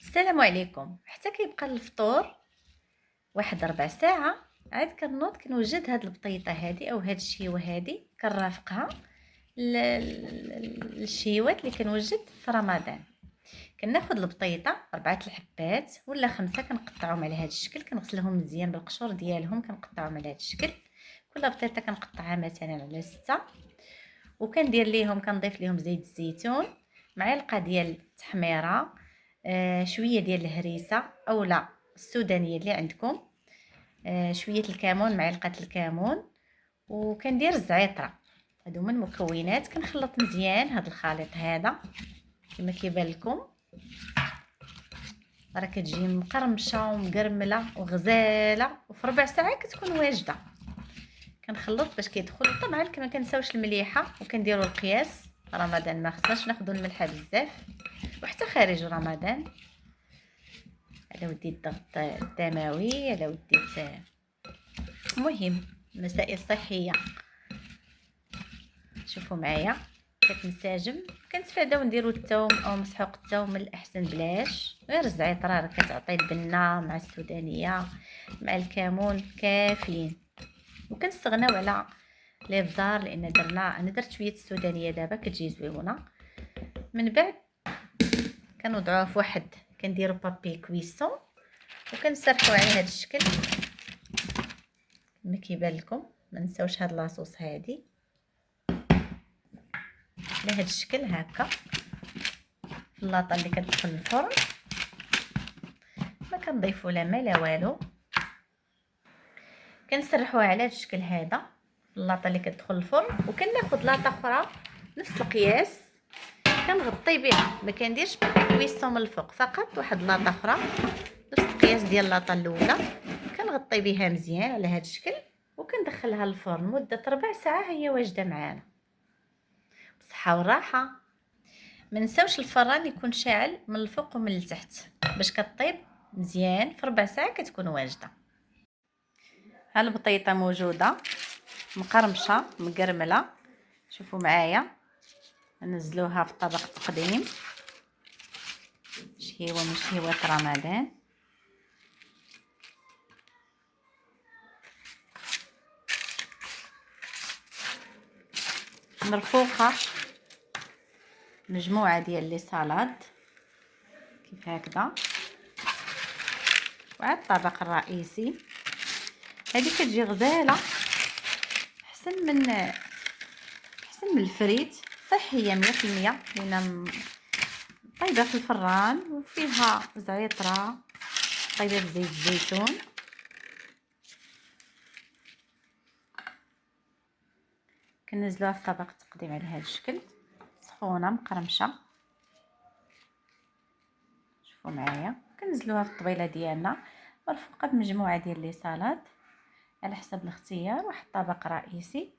السلام عليكم. حتى كيبقى الفطور واحد ربع ساعة عاد كنوض كنوجد هاد البطيطة هادي او هاد الشيوة هادي كنرافقها للشيوات اللي كنوجد في رمضان. كناخد البطيطة 4 الحبات ولا 5 كنقطعهم على هاد الشكل، كنغسلهم مزيان بالقشور ديالهم كنقطعهم على هاد الشكل. كل بطيطة كنقطعها مثلا على 6 وكندير ليهم كنضيف ليهم زيت الزيتون، معلقة ديال التحميرة، شويه ديال الهريسه اولا السودانيه اللي عندكم، شويه الكمون، معلقه الكمون، وكندير الزعتره. هادو من المكونات. كنخلط مزيان هاد الخليط هذا كما كيبان لكم، راه كتجي مقرمشه ومقرمله وغزاله وفي ربع ساعه كتكون واجده. كنخلط باش كيدخل. طبعا كما كنساوش المليحه وكنديروا القياس. رمضان ما خصناش ناخذوا الملحه بزاف وحتى خارج رمضان على ودي الضغط الدموي، على ودي مهم مسائل صحيه. شوفوا معايا كتنسجم. كنتفاداو نديرو الثوم او مسحوق الثوم، من الاحسن بلاش، غير الزعتره راه كتعطي البنه مع السودانيه مع الكمون كافيين. وكنستغناو على الابزار لان انا درت شويه السودانيه دابا كتجي زويونه. من بعد كنوضعوها في واحد، كنديرو بابي كويسون وكنسرحوا على هذا الشكل كما كيبان لكم. ما نساوش هاد لاصوص هادي على هاد الشكل هكا في اللاطه اللي كتدخل الفرن. ما كنضيفوا لا ما لا والو، كنسرحوها على هاد الشكل هذا في اللاطه اللي كتدخل الفرن. وكناخذ لاطه اخرى نفس القياس كنغطي بها، ما كنديرش كويسون من الفوق، فقط واحد لاطه اخرى نفس القياس ديال اللاطه الاولى كنغطي بها مزيان على هاد الشكل وكندخلها للفرن مده ربع ساعه هي واجده معانا بالصحه والراحه. ما نساوش الفران يكون شاعل من الفوق ومن التحت باش كطيب مزيان. في ربع ساعه كتكون واجده. ها البطيطه موجوده مقرمشه مقرمله. شوفوا معايا ننزلوها في طبق تقديم، شهيوه من شهيوات رمضان. مرفوقه مجموعه ديال لي سالاد كيف هكذا، وعلى الطبق الرئيسي. هذه كتجي غزاله احسن من الفريت، صحيه 100% لان طايبه في الفران وفيها زعتره طايبه بزيت الزيتون. كنزلوها في طبق التقديم على هذا الشكل، سخونه مقرمشه. شوفوا معايا كنزلوها في الطبيله ديالنا مرفوقه بمجموعه ديال لي سالاد على حسب الاختيار، واحد الطبق رئيسي.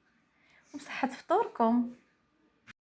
وبصحه فطوركم.